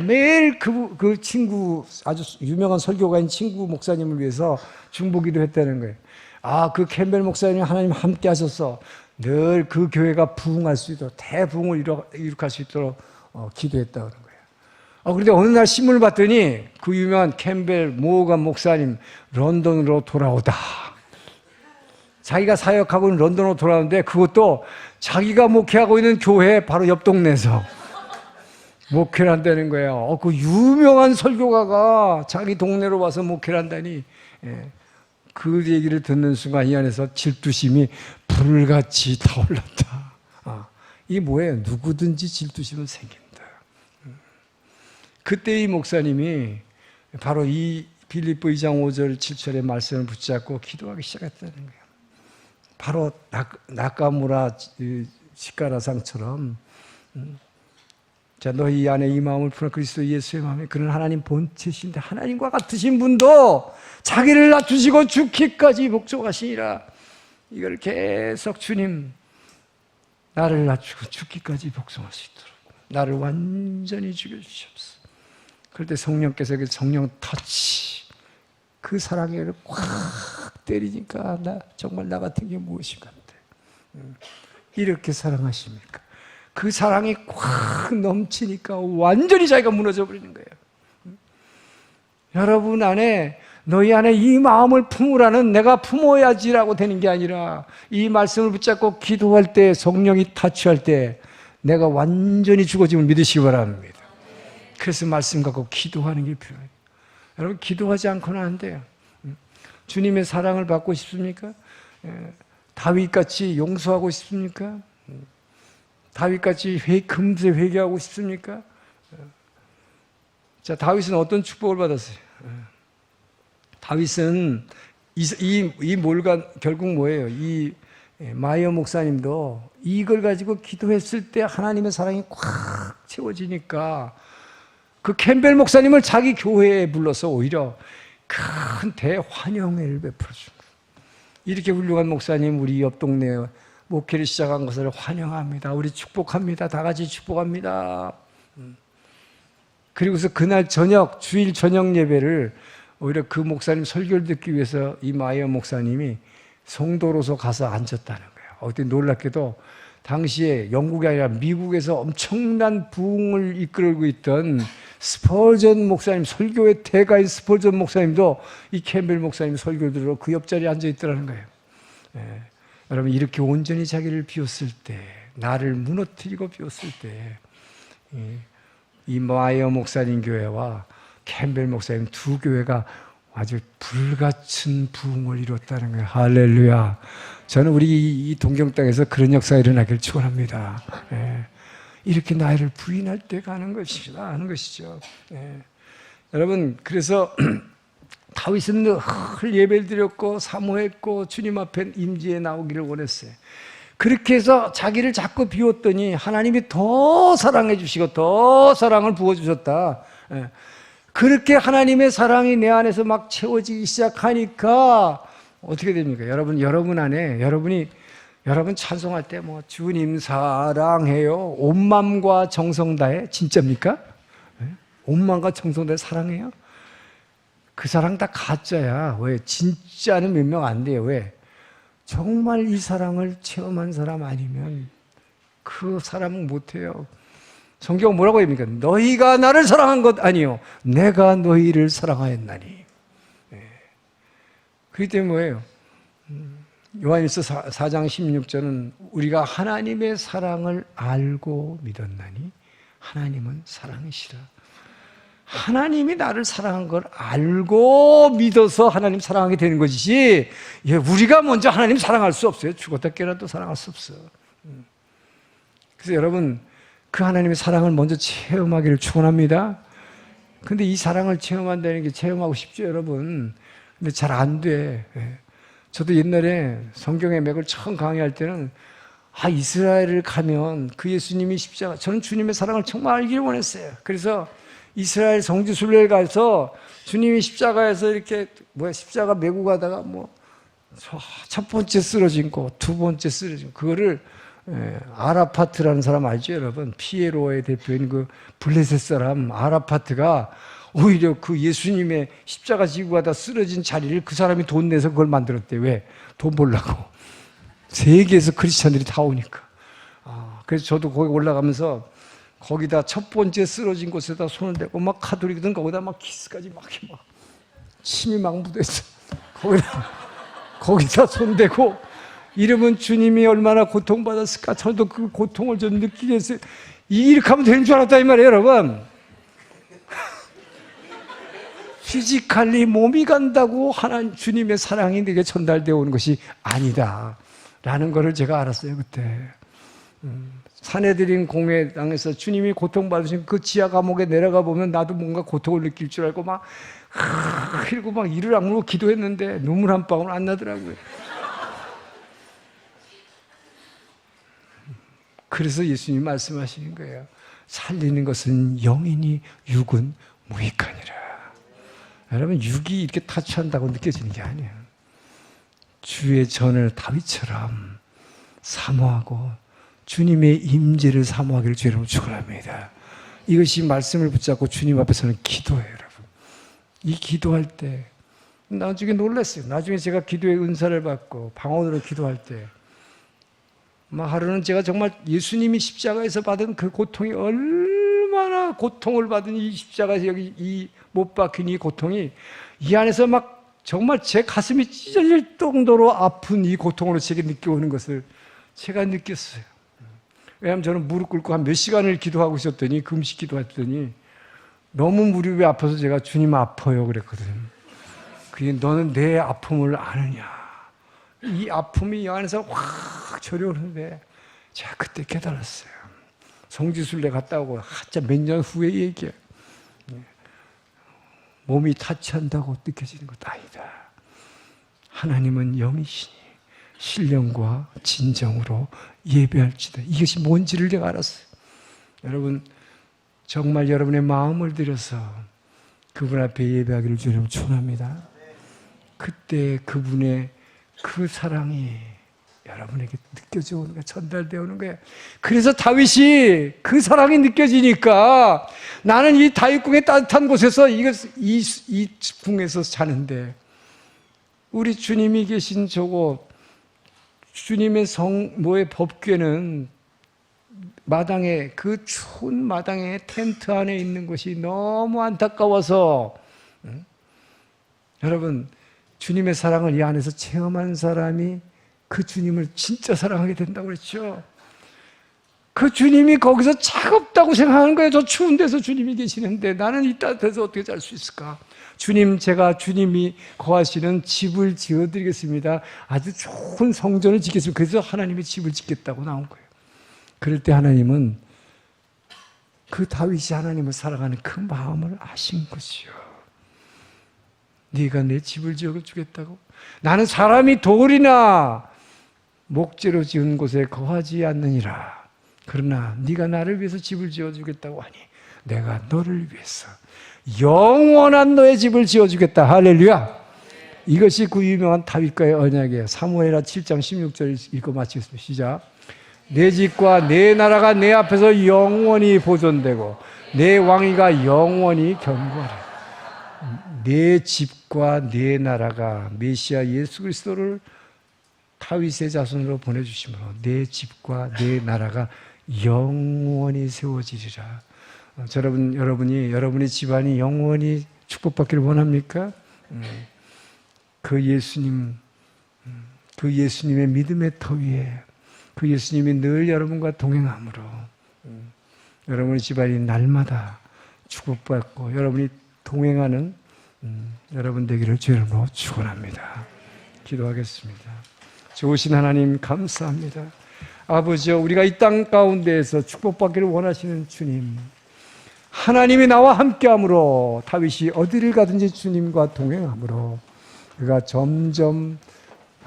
매일 그 친구, 아주 유명한 설교가인 친구 목사님을 위해서 중보기도 했다는 거예요. 그 캠벨 목사님이 하나님 함께 하셔서 늘 그 교회가 부흥할 수 있도록, 대부흥을 이룩할 수 있도록 기도했다고 그런 거예요. 그런데 어느 날 신문을 봤더니 그 유명한 캠벨 모건 목사님 런던으로 돌아오다. 자기가 사역하고 있는 런던으로 돌아오는데, 그것도 자기가 목회하고 있는 교회 바로 옆 동네에서 목회를 한다는 거예요. 그 유명한 설교가가 자기 동네로 와서 목회를 한다니. 그 얘기를 듣는 순간 이 안에서 질투심이 불같이 타올랐다. 이게 뭐예요? 누구든지 질투심은 생긴다. 그때 이 목사님이 바로 이 빌립보 2장 5절 7절의 말씀을 붙잡고 기도하기 시작했다는 거예요. 바로 나카무라 시카라상처럼, 자, 너희 이 안에 이 마음을 푸는 그리스도 예수의 마음에 그는 하나님 본체신데 하나님과 같으신 분도 자기를 낮추시고 죽기까지 복종하시니라. 이걸 계속 주님, 나를 낮추고 죽기까지 복종할 수 있도록 나를 완전히 죽여주시옵소서. 그럴 때 성령께서 그 성령 터치, 그 사랑에 꽉 때리니까 정말 나 같은 게 무엇인가. 이렇게 사랑하십니까? 그 사랑이 꽉 넘치니까 완전히 자기가 무너져 버리는 거예요. 여러분 안에, 너희 안에 이 마음을 품으라는, 내가 품어야지라고 되는 게 아니라 이 말씀을 붙잡고 기도할 때, 성령이 타치할 때 내가 완전히 죽어짐을 믿으시기 바랍니다. 그래서 말씀 갖고 기도하는 게 필요해요. 여러분, 기도하지 않고는 안 돼요. 주님의 사랑을 받고 싶습니까? 다윗같이 용서하고 싶습니까? 다윗같이 금세 회개하고 싶습니까? 자, 다윗은 어떤 축복을 받았어요? 다윗은 이 몰간 결국 뭐예요? 이 마이어 목사님도 이걸 가지고 기도했을 때 하나님의 사랑이 꽉 채워지니까 그 캠벨 목사님을 자기 교회에 불러서 오히려 큰 대환영회를 베풀어 준 거예요. 이렇게 훌륭한 목사님, 우리 옆 동네에 목회를 시작한 것을 환영합니다. 우리 축복합니다. 다 같이 축복합니다. 그리고서 그날 저녁, 주일 저녁 예배를 오히려 그 목사님 설교를 듣기 위해서 이 마이어 목사님이 성도로서 가서 앉았다는 거예요. 어떻게 놀랍게도 당시에 영국이 아니라 미국에서 엄청난 부흥을 이끌고 있던 스펄전 목사님, 설교의 대가인 스펄전 목사님도 이 캠벨 목사님 설교를 들으러 그 옆자리에 앉아 있더라는 거예요. 여러분, 이렇게 온전히 자기를 비웠을 때, 나를 무너뜨리고 비웠을 때, 이 마이어 목사님 교회와 캠벨 목사님 두 교회가 아주 불같은 부흥을 이뤘다는 거예요. 할렐루야. 저는 우리 이 동경 땅에서 그런 역사가 일어나길 축원합니다. 이렇게 나이를 부인할 때가 하는 것이죠. 여러분, 그래서 다윗은 늘 예배를 드렸고 사모했고 주님 앞에 임재에 나오기를 원했어요. 그렇게 해서 자기를 자꾸 비웠더니 하나님이 더 사랑해 주시고 더 사랑을 부어주셨다. 그렇게 하나님의 사랑이 내 안에서 막 채워지기 시작하니까 어떻게 됩니까? 여러분 안에, 여러분 찬송할 때 뭐 주님 사랑해요, 온 마음과 정성 다해, 진짜입니까? 온 마음과 정성 다해 사랑해요? 그 사랑 다 가짜야. 왜? 진짜는 몇 명 안 돼요. 왜? 정말 이 사랑을 체험한 사람 아니면 그 사람은 못해요. 성경은 뭐라고 합니까? 너희가 나를 사랑한 것 아니요, 내가 너희를 사랑하였나니. 그렇기 때문에 뭐예요? 요한일서 4장 16절은 우리가 하나님의 사랑을 알고 믿었나니 하나님은 사랑이시라. 하나님이 나를 사랑한 걸 알고 믿어서 하나님 사랑하게 되는 것이지, 우리가 먼저 하나님 사랑할 수 없어요. 죽었다 깨어나도 사랑할 수 없어요. 그래서 여러분, 그 하나님의 사랑을 먼저 체험하기를 축원합니다. 근데 이 사랑을 체험한다는 게 체험하고 싶죠, 여러분. 근데 잘 안 돼. 저도 옛날에 성경의 맥을 처음 강의할 때는 이스라엘을 가면 그 예수님이 십자가, 저는 주님의 사랑을 정말 알기를 원했어요. 그래서 이스라엘 성지순례를 가서 주님이 십자가에서 이렇게 십자가 메고 가다가 첫 번째 쓰러진 거, 두 번째 쓰러진 거, 그거를 아라파트라는 사람 알죠, 여러분? 피에로의 대표인 그 블레셋 사람 아라파트가 오히려 그 예수님의 십자가 지고 가다 쓰러진 자리를 그 사람이 돈 내서 그걸 만들었대. 왜? 돈 벌라고. 세계에서 크리스찬들이 다 오니까. 그래서 저도 거기 올라가면서 거기다 첫 번째 쓰러진 곳에다 손을 대고 막 카톨릭이든 거기다 막 키스까지 막 침이 막 묻어있어. 거기다 손 대고 이러면 주님이 얼마나 고통받았을까. 저도 그 고통을 좀 느끼게 했어요. 이렇게 하면 되는 줄 알았다 이 말이에요, 여러분. 피지컬리 몸이 간다고 하나님 주님의 사랑이 내게 전달되어 오는 것이 아니다 라는 것을 제가 알았어요, 그때. 산헤드린 공회당에서 주님이 고통받으신 그 지하 감옥에 내려가 보면 나도 뭔가 고통을 느낄 줄 알고 그리고 막 이를 악물고 기도했는데 눈물 한 방울 안 나더라고요. 그래서 예수님이 말씀하시는 거예요. 살리는 것은 영이니 육은 무익하니라. 여러분, 육이 이렇게 타치한다고 느껴지는 게 아니에요. 주의 전을 다윗처럼 사모하고 주님의 임재를 사모하기를 주의 이름으로 축원합니다. 이것이 말씀을 붙잡고 주님 앞에서는 기도예요, 여러분. 이 기도할 때 나중에 놀랐어요. 나중에 제가 기도의 은사를 받고 방언으로 기도할 때 하루는 제가 정말 예수님이 십자가에서 받은 그 고통이 얼마나 고통을 받은 이 십자가에서 여기 이 못 박힌 이 고통이 이 안에서 정말 제 가슴이 찢어질 정도로 아픈 이 고통으로 제게 느껴오는 것을 제가 느꼈어요. 왜냐하면 저는 무릎 꿇고 한 몇 시간을 기도하고 있었더니, 금식 기도했더니 너무 무릎이 아파서 제가 주님 아파요 그랬거든요. 그게 너는 내 아픔을 아느냐. 이 아픔이 이 안에서 확 저려오는데 제가 그때 깨달았어요. 성지순례 갔다 오고 한참 몇 년 후의 얘기예요. 몸이 타치한다고 느껴지는 것 아니다. 하나님은 영이시니 신령과 진정으로 예배할지다. 이것이 뭔지를 제가 알았어요. 여러분, 정말 여러분의 마음을 들여서 그분 앞에 예배하기를 주님 축원합니다. 그때 그분의 그 사랑이 여러분에게 느껴져 오는 거야, 전달되어 오는 거야. 그래서 다윗이 그 사랑이 느껴지니까 나는 이 다윗궁의 따뜻한 곳에서 이 궁에서 자는데 우리 주님이 계신 주님의 법궤는 마당에, 그 추운 마당에 텐트 안에 있는 것이 너무 안타까워서 여러분, 주님의 사랑을 이 안에서 체험한 사람이 그 주님을 진짜 사랑하게 된다고 그랬죠. 그 주님이 거기서 차갑다고 생각하는 거예요. 저 추운 데서 주님이 계시는데 나는 이 따뜻해서 어떻게 잘 수 있을까? 주님, 제가 주님이 거하시는 집을 지어드리겠습니다. 아주 좋은 성전을 짓겠습니다. 그래서 하나님이 집을 짓겠다고 나온 거예요. 그럴 때 하나님은 그 다윗이 하나님을 사랑하는 그 마음을 아신 것이요. 네가 내 집을 지어주겠다고? 나는 사람이 돌이나 목재로 지은 곳에 거하지 않느니라. 그러나 네가 나를 위해서 집을 지어주겠다고 하니 내가 너를 위해서 영원한 너의 집을 지어주겠다. 할렐루야. 이것이 그 유명한 다윗과의 언약이에요. 사무엘하 7장 16절 읽고 마치겠습니다. 시작. 내 집과 내 나라가 내 앞에서 영원히 보존되고 내 왕위가 영원히 견고하리라. 내 집과 내 나라가 메시아 예수 그리스도를 다윗의 자손으로 보내주심으로 내 집과 내 나라가 영원히 세워지리라. 여러분의 집안이 영원히 축복받기를 원합니까? 그 예수님의 믿음의 터 위에 그 예수님이 늘 여러분과 동행함으로 여러분의 집안이 날마다 축복받고 여러분이 동행하는 여러분 되기를 주의 이름으로 축원합니다. 기도하겠습니다. 좋으신 하나님 감사합니다. 아버지여, 우리가 이 땅 가운데에서 축복받기를 원하시는 주님, 하나님이 나와 함께함으로 다윗이 어디를 가든지 주님과 동행함으로 그가 점점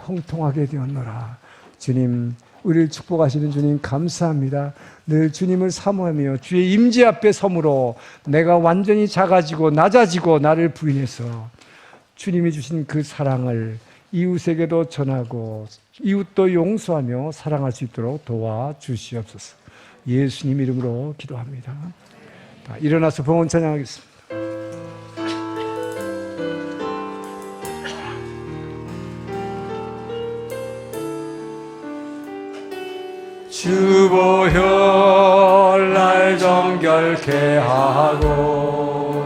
형통하게 되었노라. 주님, 우리를 축복하시는 주님 감사합니다. 늘 주님을 사모하며 주의 임재 앞에 서므로 내가 완전히 작아지고 낮아지고 나를 부인해서 주님이 주신 그 사랑을 이웃에게도 전하고 이웃도 용서하며 사랑할 수 있도록 도와주시옵소서. 예수님 이름으로 기도합니다. 일어나서 봉헌 찬양하겠습니다. 주보혈 날 정결케 하고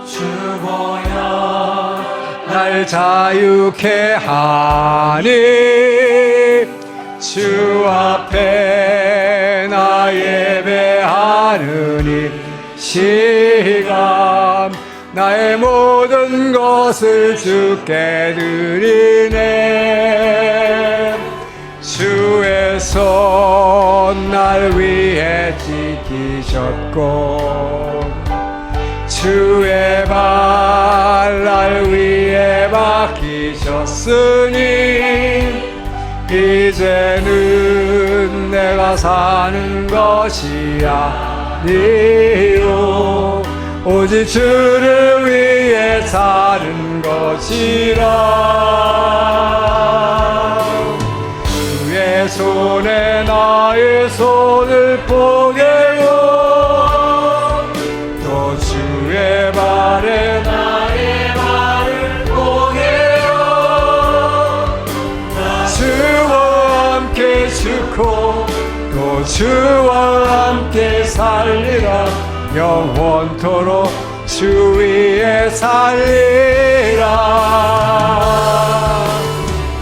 주보혈 날 자유케 하니 주 앞에 나 예배하느니 시간 나의 모든 것을 주께 드리네. 주의 손 날 위해 지키셨고 주의 발 날 위해 맡기셨으니 이제는 내가 사는 것이 아니요 오직 주를 위해 사는 것이라. 주의 손에 나의 손을 포개요 또 주의 발에 나의 발을 포개요 주와 함께 죽고 또 주와 함께 살리라. 영원토록 주 위에 살리라.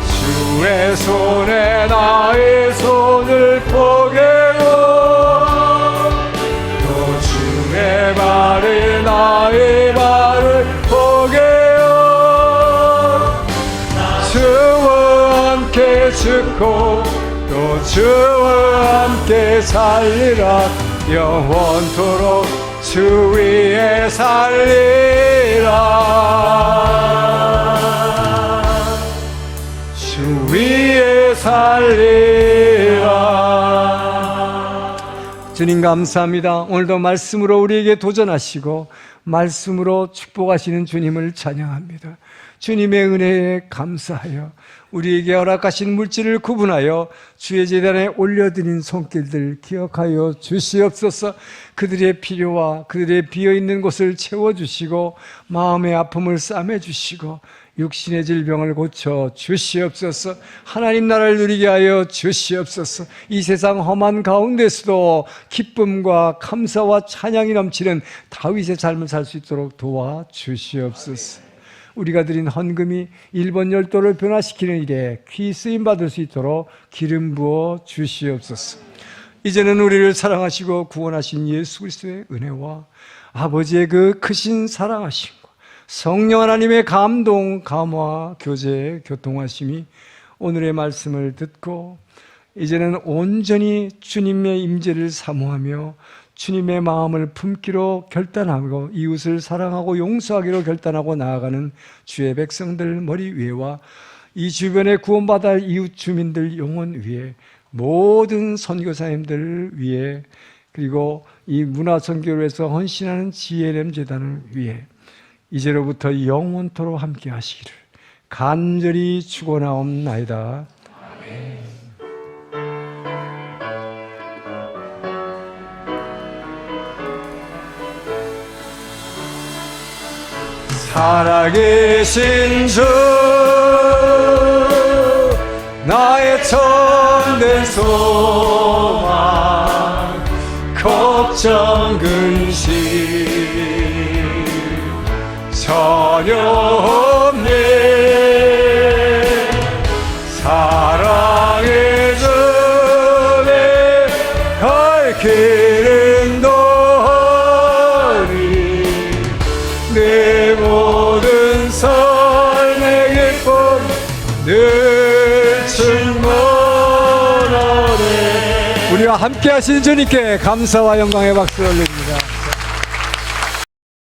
주의 손에 나의 손을 포개요 또 주의 발에 나의 발을 포개요 주와 함께 죽고 또 주와 함께 살리라. 영원토록 주 위에 살리라. 주 위에 살리라. 주님 감사합니다. 오늘도 말씀으로 우리에게 도전하시고 말씀으로 축복하시는 주님을 찬양합니다. 주님의 은혜에 감사하여 우리에게 허락하신 물질을 구분하여 주의 제단에 올려드린 손길들 기억하여 주시옵소서. 그들의 필요와 그들의 비어있는 곳을 채워주시고 마음의 아픔을 싸매주시고 육신의 질병을 고쳐 주시옵소서. 하나님 나라를 누리게 하여 주시옵소서. 이 세상 험한 가운데서도 기쁨과 감사와 찬양이 넘치는 다윗의 삶을 살 수 있도록 도와주시옵소서. 우리가 드린 헌금이 일본 열도를 변화시키는 일에 귀 쓰임 받을 수 있도록 기름 부어 주시옵소서. 이제는 우리를 사랑하시고 구원하신 예수 그리스도의 은혜와 아버지의 그 크신 사랑하심과 성령 하나님의 감동, 감화, 교제, 교통하심이 오늘의 말씀을 듣고 이제는 온전히 주님의 임재를 사모하며 주님의 마음을 품기로 결단하고 이웃을 사랑하고 용서하기로 결단하고 나아가는 주의 백성들 머리 위에와 이 주변에 구원받아 이웃 주민들 영혼 위에 모든 선교사님들 위에 그리고 이 문화선교로에서 헌신하는 지혜렘 재단을 위해 이제로부터 영원토록 함께 하시기를 간절히 축원하옵나이다. 아멘. 살아계신 주 나의 참된 소망 걱정 근심 전혀 없네. 사랑의 주내 갈 길은 너니 내 모든 삶의 기쁨 늘 충만하네. 우리와 함께 하신 주님께 감사와 영광의 박수를 올립니다.